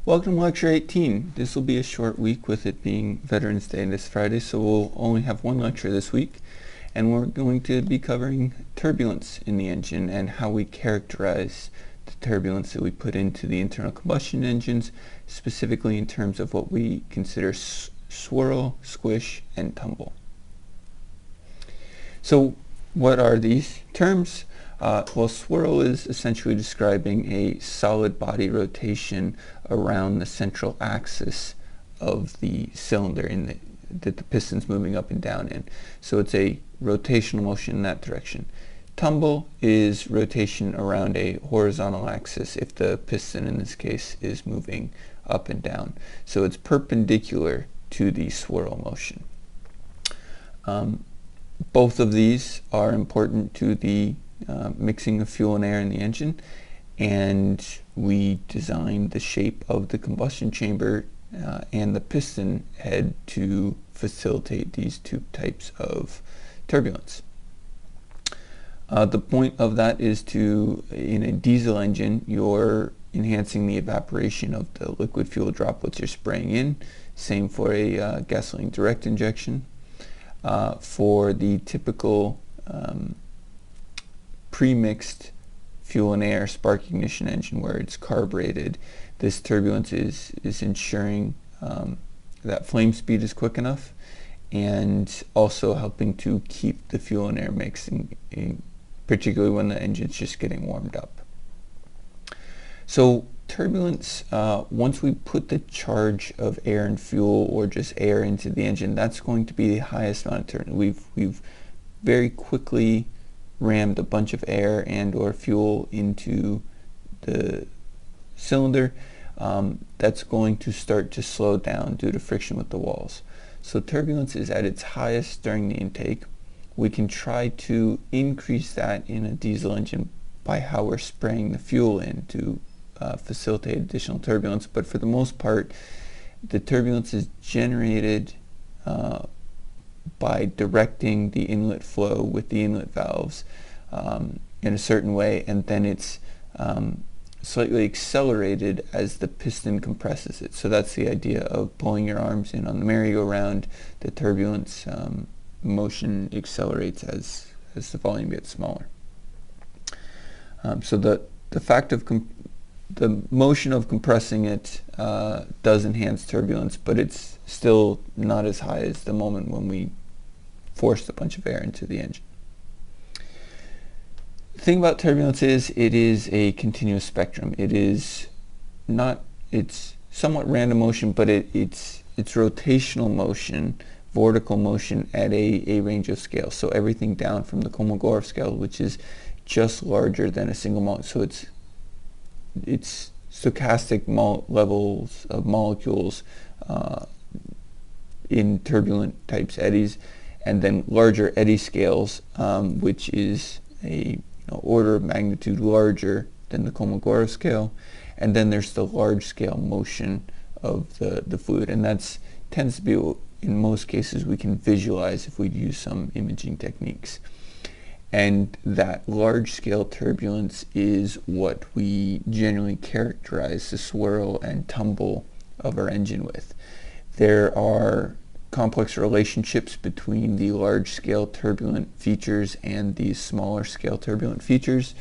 Welcome to Lecture 18. This will be a short week with it being Veterans Day this Friday, so we'll only have one lecture this week, and we're going to be covering turbulence in the engine and how we characterize the turbulence that we put into the internal combustion engines, specifically in terms of what we consider swirl, squish, and tumble. So what are these terms? Well, swirl is essentially describing a solid body rotation around the central axis of the cylinder that the piston's moving up and down in. So it's a rotational motion in that direction. Tumble is rotation around a horizontal axis if the piston in this case is moving up and down. So it's perpendicular to the swirl motion. Both of these are important to the mixing of fuel and air in the engine, and we designed the shape of the combustion chamber and the piston head to facilitate these two types of turbulence. The point of that is in a diesel engine, you're enhancing the evaporation of the liquid fuel droplets you're spraying in. Same for a gasoline direct injection. For the typical pre-mixed fuel and air spark ignition engine where it's carbureted, this turbulence is ensuring that flame speed is quick enough and also helping to keep the fuel and air mix, particularly when the engine's just getting warmed up. So turbulence, once we put the charge of air and fuel or just air into the engine, that's going to be the highest amount of turbulence. We've very quickly rammed a bunch of air and or fuel into the cylinder. That's going to start to slow down due to friction with the walls. So turbulence is at its highest during the intake. We can try to increase that in a diesel engine by how we're spraying the fuel in to facilitate additional turbulence, but for the most part the turbulence is generated by directing the inlet flow with the inlet valves in a certain way, and then it's slightly accelerated as the piston compresses it. So that's the idea of pulling your arms in on the merry-go-round. The turbulence motion accelerates as the volume gets smaller. So the fact of the motion of compressing it does enhance turbulence, but it's still not as high as the moment when we forced a bunch of air into the engine. The thing about turbulence is it is a continuous spectrum. It's somewhat random motion, but it's rotational motion, vortical motion at a range of scales. So everything down from the Kolmogorov scale, which is just larger than a single molecule. So it's stochastic levels of molecules in turbulent types eddies, and then larger eddy scales, which is a order of magnitude larger than the Kolmogorov scale, and then there's the large scale motion of the fluid, and that tends to be, in most cases, we can visualize if we use some imaging techniques. And that large-scale turbulence is what we generally characterize the swirl and tumble of our engine with. There are complex relationships between the large-scale turbulent features and these smaller-scale turbulent features.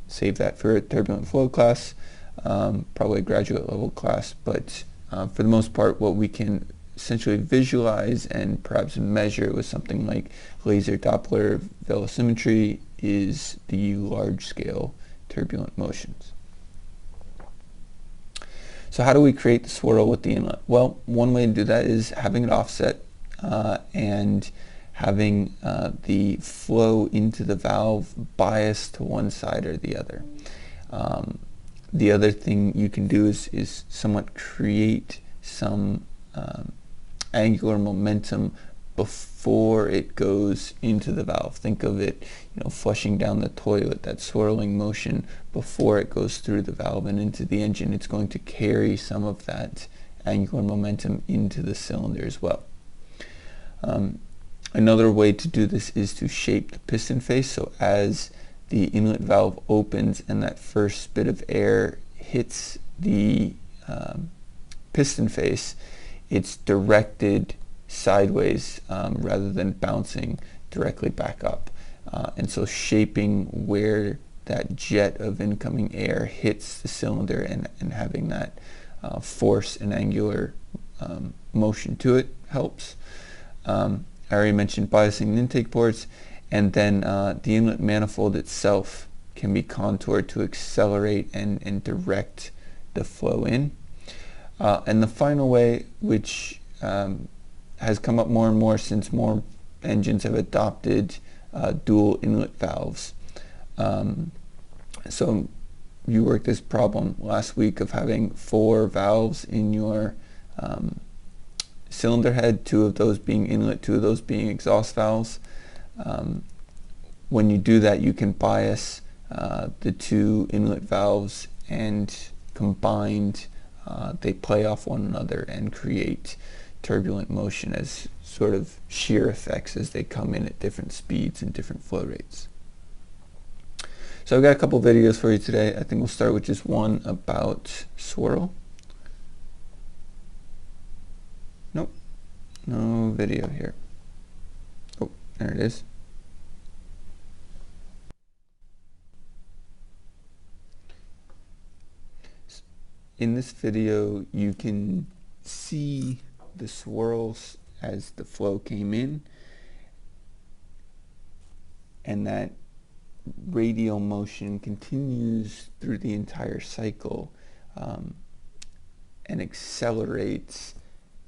Save that for a turbulent flow class, probably a graduate-level class, but for the most part, what we can essentially visualize and perhaps measure with something like laser Doppler velocimetry is the large-scale turbulent motions. So how do we create the swirl with the inlet? Well, one way to do that is having it offset and having the flow into the valve biased to one side or the other. The other thing you can do is somewhat create some angular momentum before it goes into the valve. Think of it, flushing down the toilet, that swirling motion before it goes through the valve and into the engine. It's going to carry some of that angular momentum into the cylinder as well. Another way to do this is to shape the piston face, so as the inlet valve opens and that first bit of air hits the piston face, it's directed sideways rather than bouncing directly back up. And so shaping where that jet of incoming air hits the cylinder and having that force and angular motion to it helps. I already mentioned biasing the intake ports, and then the inlet manifold itself can be contoured to accelerate and direct the flow in. And the final way, which has come up more and more since more engines have adopted dual inlet valves. So you worked this problem last week of having 4 valves in your cylinder head, 2 of those being inlet, 2 of those being exhaust valves. When you do that, you can bias the 2 inlet valves, and combined they play off one another and create turbulent motion as sort of shear effects as they come in at different speeds and different flow rates. So I've got a couple videos for you today. I think we'll start with just one about swirl. Nope, no video here. Oh, there it is. In this video, you can see the swirls as the flow came in, and that radial motion continues through the entire cycle and accelerates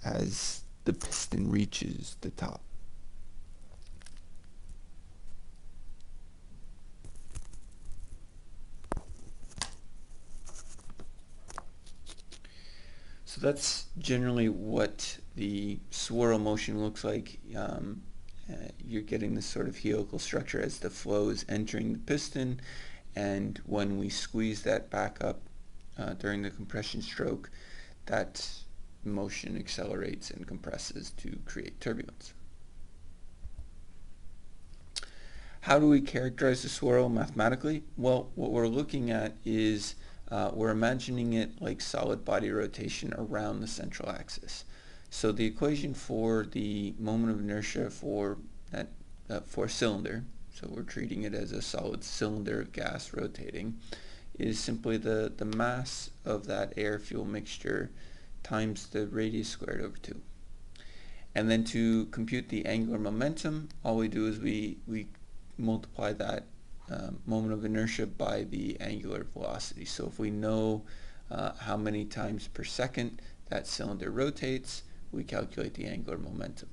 as the piston reaches the top. So that's generally what the swirl motion looks like. You're getting this sort of helical structure as the flow is entering the piston, and when we squeeze that back up during the compression stroke, that motion accelerates and compresses to create turbulence. How do we characterize the swirl mathematically? Well, what we're looking at is we're imagining it like solid body rotation around the central axis. So the equation for the moment of inertia for that for a cylinder, so we're treating it as a solid cylinder of gas rotating, is simply the mass of that air-fuel mixture times the radius squared over 2. And then to compute the angular momentum, all we do is we multiply that moment of inertia by the angular velocity. So if we know how many times per second that cylinder rotates, we calculate the angular momentum.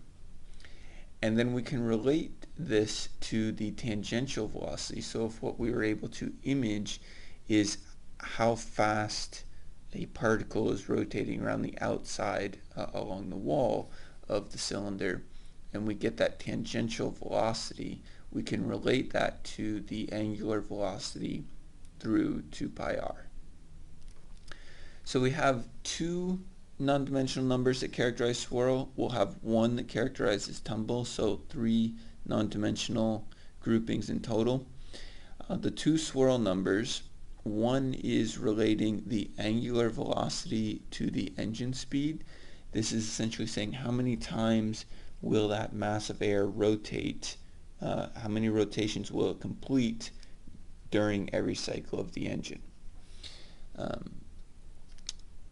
And then we can relate this to the tangential velocity. So if what we were able to image is how fast a particle is rotating around the outside along the wall of the cylinder, and we get that tangential velocity, we can relate that to the angular velocity through 2 pi r. So we have 2 non-dimensional numbers that characterize swirl. We'll have one that characterizes tumble, so 3 non-dimensional groupings in total. The 2 swirl numbers, one is relating the angular velocity to the engine speed. This is essentially saying how many times will that mass of air rotate, how many rotations will it complete during every cycle of the engine.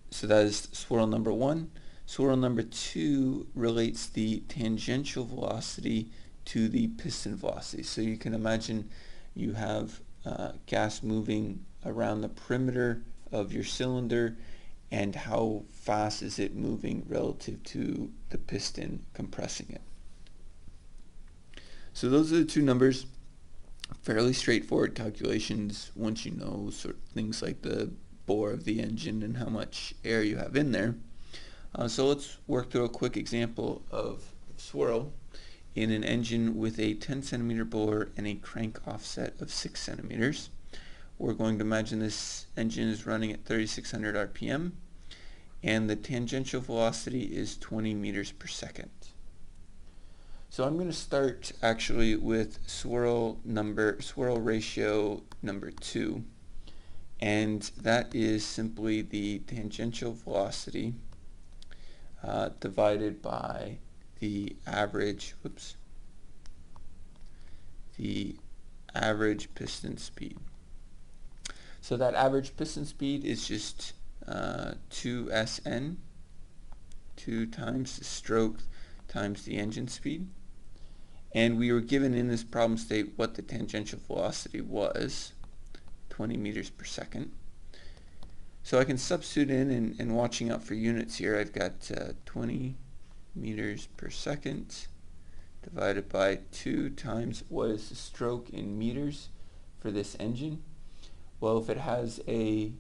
So that is swirl number 1. Swirl number 2 relates the tangential velocity to the piston velocity. So you can imagine you have gas moving around the perimeter of your cylinder, and how fast is it moving relative to the piston compressing it. So those are the 2 numbers. Fairly straightforward calculations once you know sort of things like the bore of the engine and how much air you have in there. So let's work through a quick example of swirl in an engine with a 10 centimeter bore and a crank offset of 6 centimeters. We're going to imagine this engine is running at 3600 RPM, and the tangential velocity is 20 meters per second. So I'm going to start actually with swirl ratio number 2, and that is simply the tangential velocity divided by the average, the average piston speed. So that average piston speed is just 2Sn, 2 times the stroke times the engine speed. And we were given in this problem state what the tangential velocity was, 20 meters per second. So I can substitute in, and watching out for units here, I've got 20 meters per second divided by 2 times what is the stroke in meters for this engine. Well, if it has a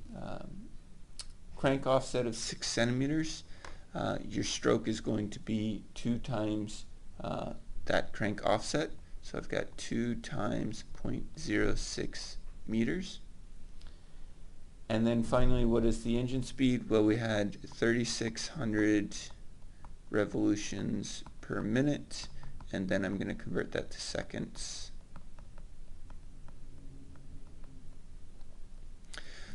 crank offset of 6 centimeters, your stroke is going to be 2 times that crank offset. So I've got 2 times 0.06 meters. And then finally, what is the engine speed? Well, we had 3,600 revolutions per minute, and then I'm going to convert that to seconds.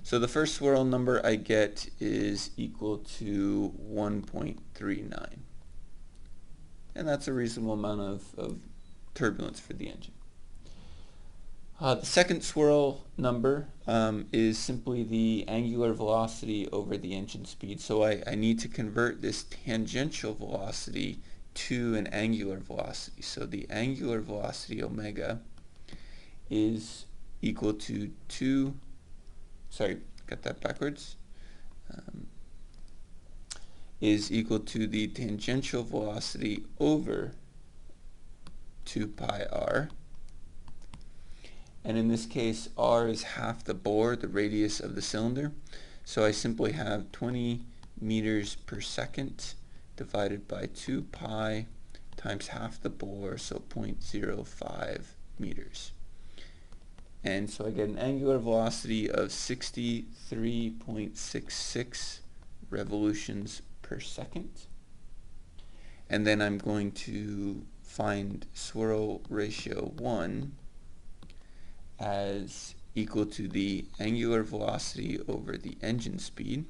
So the first swirl number I get is equal to 1.39. And that's a reasonable amount of turbulence for the engine. The second swirl number is simply the angular velocity over the engine speed. So I need to convert this tangential velocity to an angular velocity. So the angular velocity omega is equal to is equal to the tangential velocity over 2 pi r. And in this case, r is half the bore, the radius of the cylinder. So I simply have 20 meters per second divided by 2 pi times half the bore, so 0.05 meters. And so I get an angular velocity of 63.66 revolutions per second. And then I'm going to find swirl ratio 1 as equal to the angular velocity over the engine speed.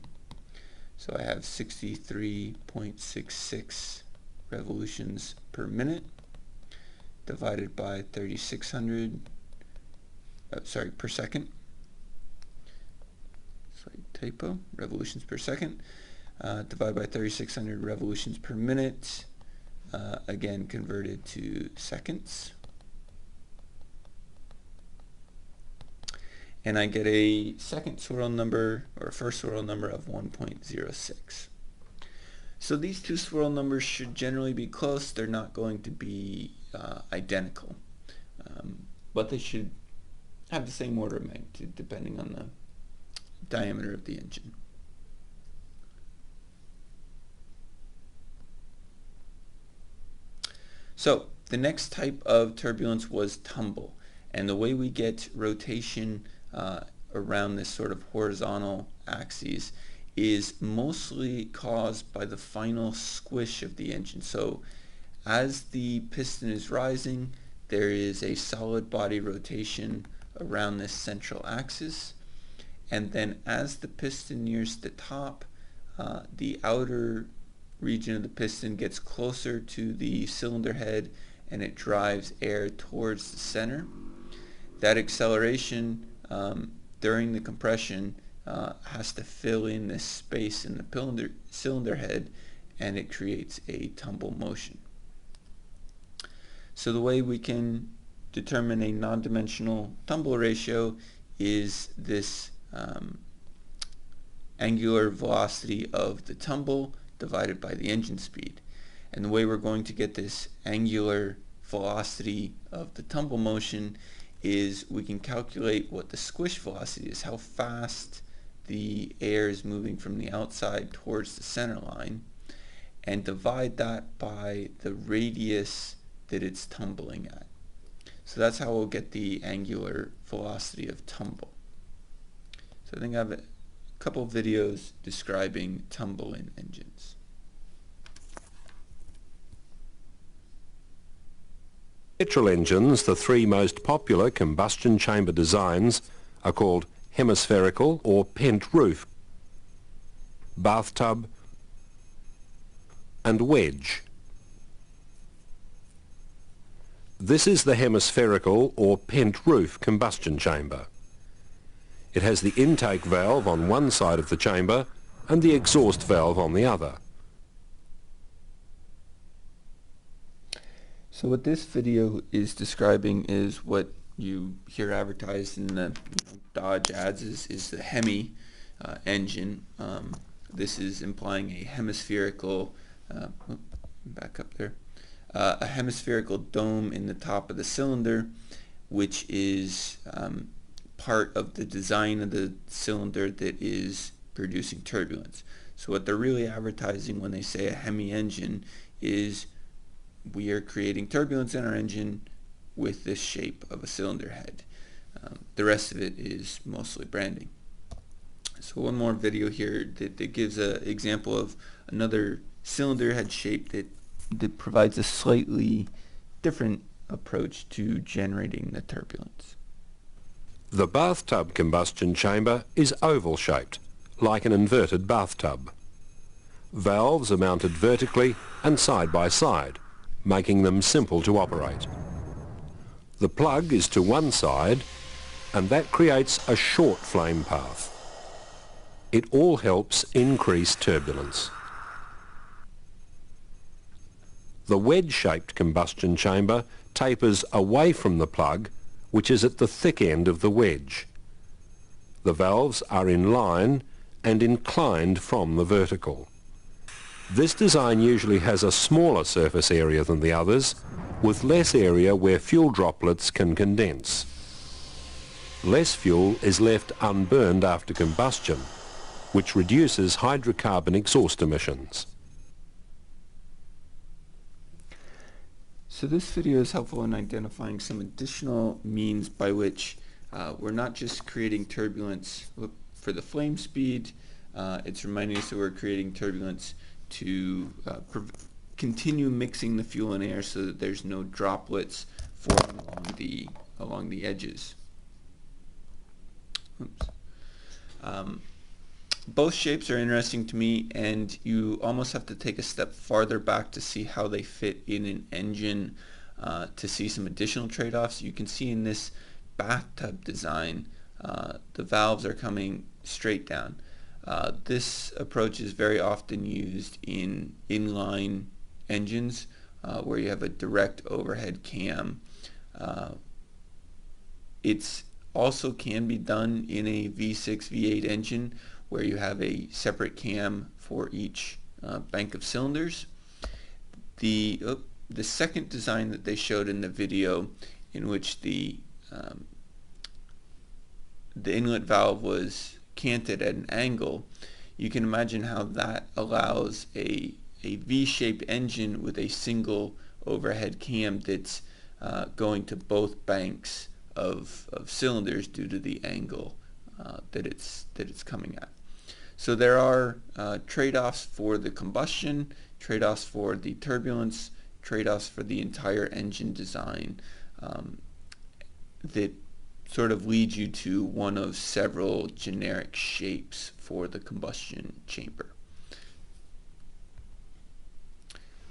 So I have 63.66 revolutions per minute divided by 3,600 per second. Slight typo. Revolutions per second divided by 3,600 revolutions per minute. Again, converted to seconds. And I get a second swirl number, or first swirl number, of 1.06. So these two swirl numbers should generally be close. They're not going to be identical, but they should have the same order of magnitude depending on the diameter of the engine. So the next type of turbulence was tumble, and the way we get rotation around this sort of horizontal axis is mostly caused by the final squish of the engine. So as the piston is rising, there is a solid body rotation around this central axis, and then as the piston nears the top, the outer region of the piston gets closer to the cylinder head and it drives air towards the center. That acceleration during the compression has to fill in this space in the cylinder head, and it creates a tumble motion. So the way we can determine a non-dimensional tumble ratio is this angular velocity of the tumble divided by the engine speed. And the way we're going to get this angular velocity of the tumble motion is we can calculate what the squish velocity is, how fast the air is moving from the outside towards the center line, and divide that by the radius that it's tumbling at. So that's how we'll get the angular velocity of tumble. So I think I have a couple videos describing tumble in engines. Petrol engines, the three most popular combustion chamber designs, are called hemispherical or pent roof, bathtub, and wedge. This is the hemispherical or pent roof combustion chamber. It has the intake valve on one side of the chamber and the exhaust valve on the other. So what this video is describing is what you hear advertised in the Dodge ads is the Hemi engine. This is implying a hemispherical, back up there, a hemispherical dome in the top of the cylinder, which is part of the design of the cylinder that is producing turbulence. So what they're really advertising when they say a Hemi engine is we are creating turbulence in our engine with this shape of a cylinder head. The rest of it is mostly branding. So one more video here that gives an example of another cylinder head shape that provides a slightly different approach to generating the turbulence. The bathtub combustion chamber is oval shaped, like an inverted bathtub. Valves are mounted vertically and side by side, making them simple to operate. The plug is to one side, and that creates a short flame path. It all helps increase turbulence. The wedge-shaped combustion chamber tapers away from the plug, which is at the thick end of the wedge. The valves are in line and inclined from the vertical. This design usually has a smaller surface area than the others, with less area where fuel droplets can condense. Less fuel is left unburned after combustion, which reduces hydrocarbon exhaust emissions. So this video is helpful in identifying some additional means by which we're not just creating turbulence for the flame speed, it's reminding us that we're creating turbulence to continue mixing the fuel and air so that there's no droplets forming along the edges. Oops. Both shapes are interesting to me, and you almost have to take a step farther back to see how they fit in an engine to see some additional trade-offs. You can see in this bathtub design the valves are coming straight down. This approach is very often used in inline engines where you have a direct overhead cam. It's also can be done in a V6, V8 engine where you have a separate cam for each bank of cylinders. The second design that they showed in the video, in which the inlet valve was canted at an angle, you can imagine how that allows a V-shaped engine with a single overhead cam that's going to both banks of cylinders due to the angle that it's coming at. So there are trade-offs for the combustion, trade-offs for the turbulence, trade-offs for the entire engine design that sort of lead you to one of several generic shapes for the combustion chamber.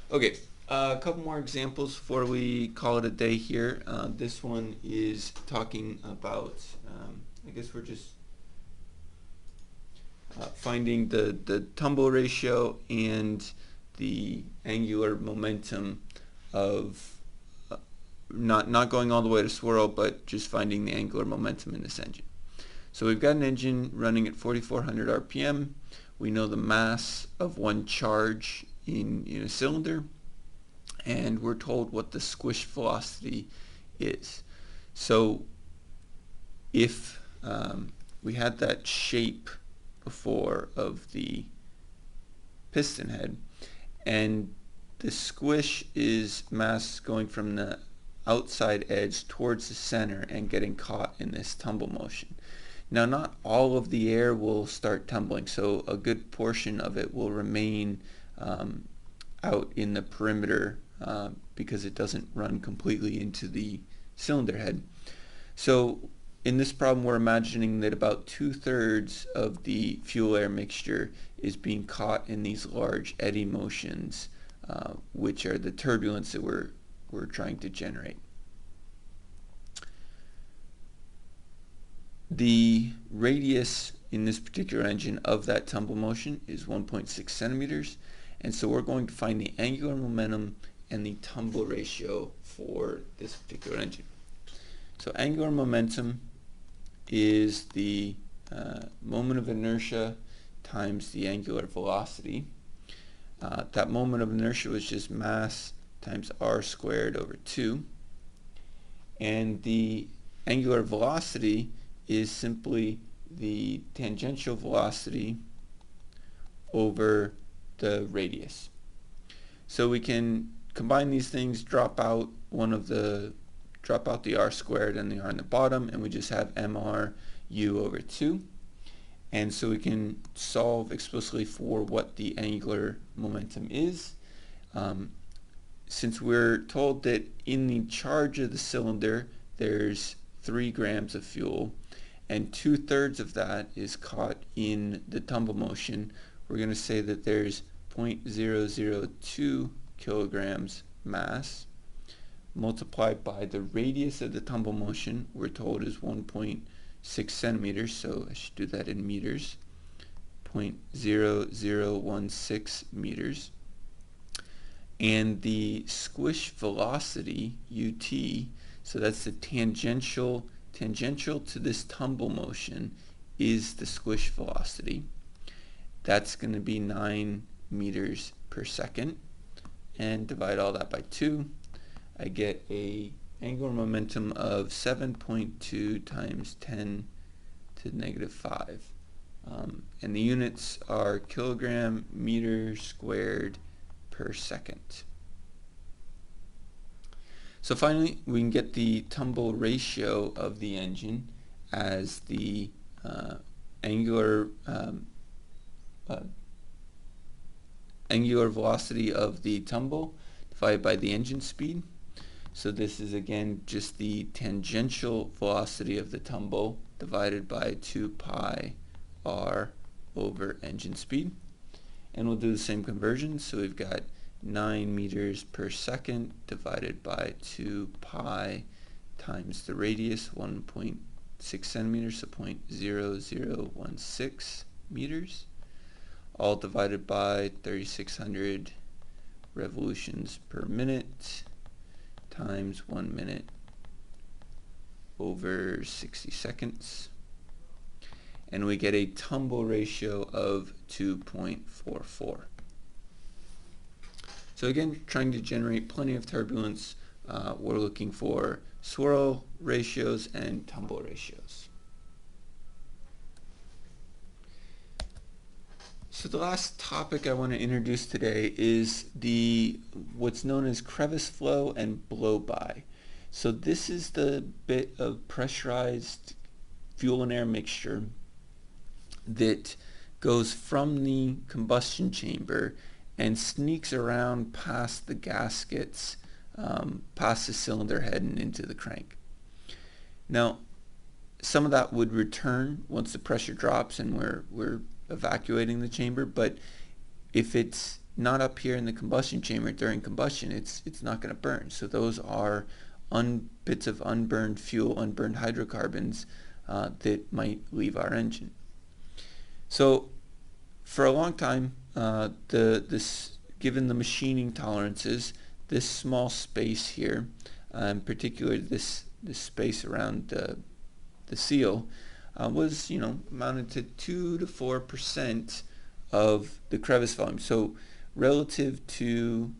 Okay, a couple more examples before we call it a day here. This one is talking about, I guess we're just finding the tumble ratio and the angular momentum of not going all the way to swirl, but just finding the angular momentum in this engine. So we've got an engine running at 4,400 RPM. We know the mass of one charge in a cylinder, and we're told what the squish velocity is. So if we had that shape before of the piston head, and the squish is mass going from the outside edge towards the center and getting caught in this tumble motion. Now, not all of the air will start tumbling, so a good portion of it will remain out in the perimeter because it doesn't run completely into the cylinder head. So in this problem, we're imagining that about 2/3 of the fuel-air mixture is being caught in these large eddy motions, which are the turbulence that we're trying to generate. The radius in this particular engine of that tumble motion is 1.6 centimeters, and so we're going to find the angular momentum and the tumble ratio for this particular engine. So angular momentum is the moment of inertia times the angular velocity. That moment of inertia was just mass times r squared over 2. And the angular velocity is simply the tangential velocity over the radius. So we can combine these things, drop out the r squared and the r on the bottom, and we just have mr u over 2. And so we can solve explicitly for what the angular momentum is. Since we're told that in the charge of the cylinder there's 3 grams of fuel, and 2/3 of that is caught in the tumble motion, we're going to say that there's 0.002 kilograms mass multiplied by the radius of the tumble motion, we're told is 1.6 centimeters, so I should do that in meters, 0.0016 meters. And the squish velocity, ut, so that's the tangential to this tumble motion, is the squish velocity. That's going to be 9 meters per second, and divide all that by 2. I get a angular momentum of 7.2 times 10 to the negative 5. And the units are kilogram meter squared per second. So finally, we can get the tumble ratio of the engine as the angular velocity of the tumble divided by the engine speed. So this is again just the tangential velocity of the tumble divided by 2 pi r over engine speed. And we'll do the same conversion. So we've got 9 meters per second divided by 2 pi times the radius, 1.6 centimeters, so 0.0016 meters, all divided by 3,600 revolutions per minute times 1 minute over 60 seconds. And we get a tumble ratio of 2.44. So again, trying to generate plenty of turbulence, we're looking for swirl ratios and tumble ratios. So the last topic I want to introduce today is what's known as crevice flow and blow-by. So this is the bit of pressurized fuel and air mixture that goes from the combustion chamber and sneaks around past the gaskets, past the cylinder head and into the crank. Now, some of that would return once the pressure drops and we're evacuating the chamber, but if it's not up here in the combustion chamber during combustion, it's not going to burn. So those are bits of unburned fuel, unburned hydrocarbons that might leave our engine. So for a long time, given the machining tolerances, this small space here, particularly this space around the seal, was amounted to 2 to 4% of the crevice volume. So relative to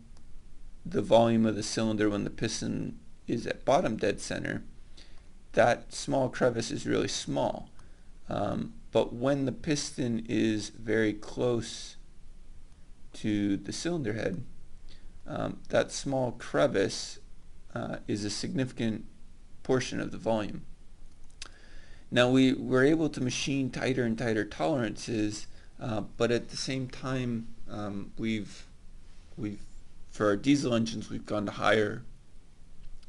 the volume of the cylinder when the piston is at bottom dead center, that small crevice is really small. But when the piston is very close to the cylinder head, that small crevice is a significant portion of the volume. Now we were able to machine tighter and tighter tolerances, but at the same time, for our diesel engines, we've gone to higher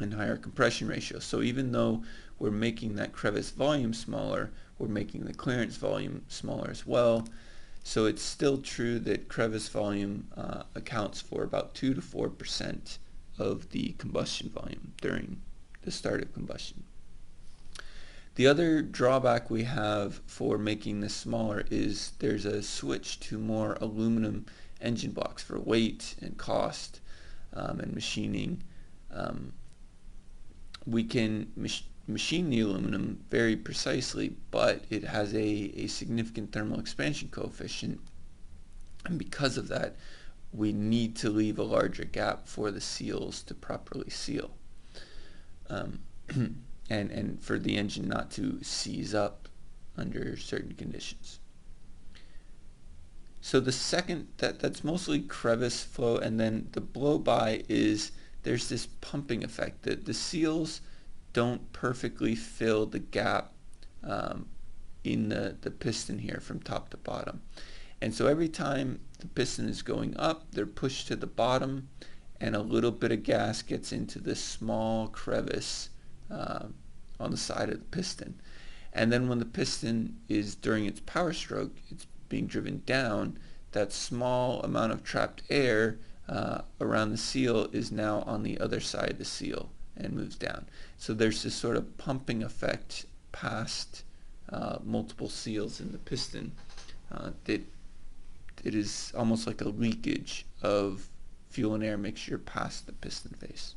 and higher compression ratio. So even though we're making that crevice volume smaller, we're making the clearance volume smaller as well. So it's still true that crevice volume accounts for about 2 to 4% of the combustion volume during the start of combustion. The other drawback we have for making this smaller is there's a switch to more aluminum engine blocks for weight and cost and machining. We can machine the aluminum very precisely, but it has a significant thermal expansion coefficient, and because of that we need to leave a larger gap for the seals to properly seal, and for the engine not to seize up under certain conditions. So the second, that's mostly crevice flow, and then the blow-by is there's this pumping effect that the seals don't perfectly fill the gap in the piston here from top to bottom. And so every time the piston is going up, they're pushed to the bottom, and a little bit of gas gets into this small crevice on the side of the piston. And then when the piston is during its power stroke, it's being driven down, that small amount of trapped air around the seal is now on the other side of the seal and moves down. So there's this sort of pumping effect past multiple seals in the piston that it is almost like a leakage of fuel and air mixture past the piston face.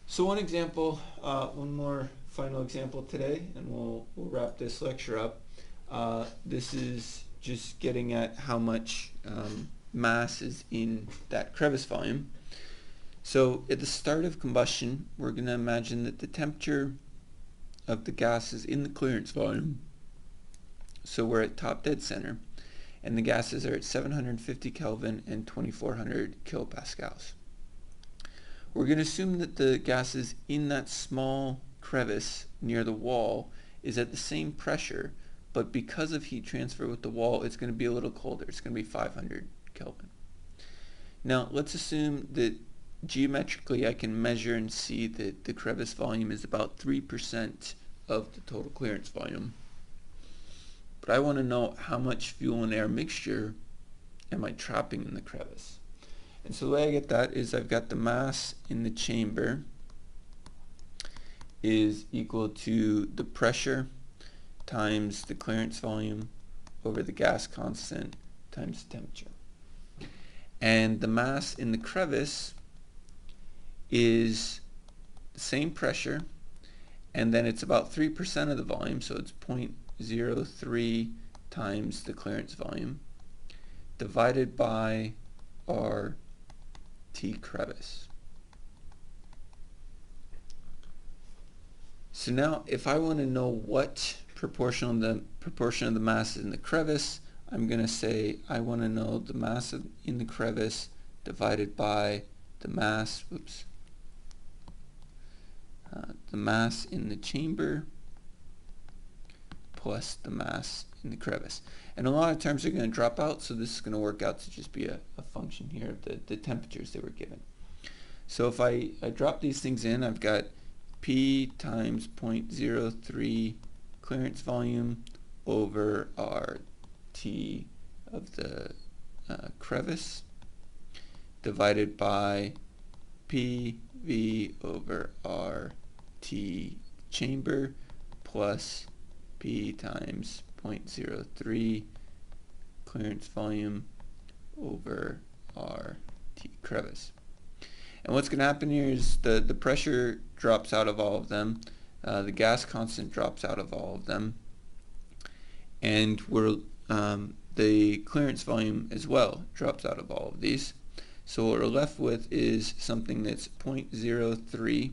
So one example, one more final example today, and we'll wrap this lecture up. This is just getting at how much mass is in that crevice volume. So at the start of combustion, we're going to imagine that the temperature of the gas is in the clearance volume. So we're at top dead center, and the gases are at 750 Kelvin and 2400 kilopascals. We're going to assume that the gases in that small crevice near the wall is at the same pressure, but because of heat transfer with the wall, it's going to be a little colder. It's going to be 500 Kelvin. Now let's assume that geometrically I can measure and see that the crevice volume is about 3% of the total clearance volume. But I want to know how much fuel and air mixture am I trapping in the crevice. And so the way I get that is I've got the mass in the chamber is equal to the pressure times the clearance volume over the gas constant times the temperature. And the mass in the crevice is the same pressure, and then it's about 3% of the volume, so it's 0.03 times the clearance volume divided by our T crevice. So now if I want to know what proportion of the mass is in the crevice, I'm going to say I want to know the mass in the crevice divided by the mass, the mass in the chamber plus the mass in the crevice. And a lot of terms are going to drop out, so this is going to work out to just be a function here of the temperatures that were given. So if I drop these things in, I've got P times 0.03 clearance volume over R T of the crevice divided by PV over R T chamber plus P times 0.03 clearance volume over R T crevice. And what's going to happen here is the pressure drops out of all of them, the gas constant drops out of all of them, and the clearance volume as well drops out of all of these. So what we're left with is something that's 0.03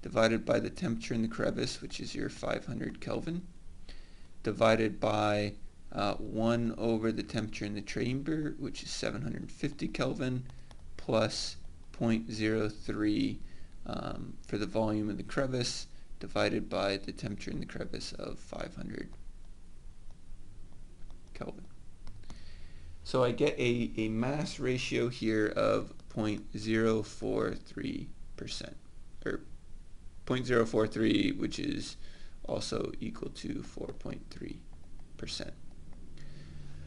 divided by the temperature in the crevice, which is your 500 Kelvin, divided by 1 over the temperature in the chamber, which is 750 Kelvin, plus 0.03 for the volume of the crevice, divided by the temperature in the crevice of 500 Kelvin. So I get a mass ratio here of 0.043%, or 0.043, which is also equal to 4.3%.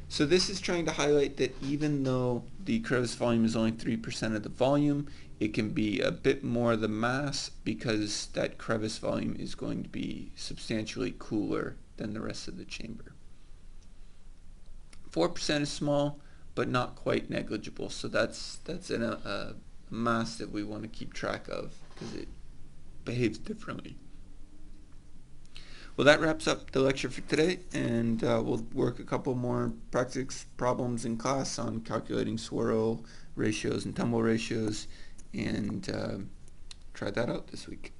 So this is trying to highlight that even though the crevice volume is only 3% of the volume, it can be a bit more of the mass because that crevice volume is going to be substantially cooler than the rest of the chamber. 4% is small, but not quite negligible, so that's a mass that we want to keep track of because it behaves differently. Well, that wraps up the lecture for today, and we'll work a couple more practice problems in class on calculating swirl ratios and tumble ratios, and try that out this week.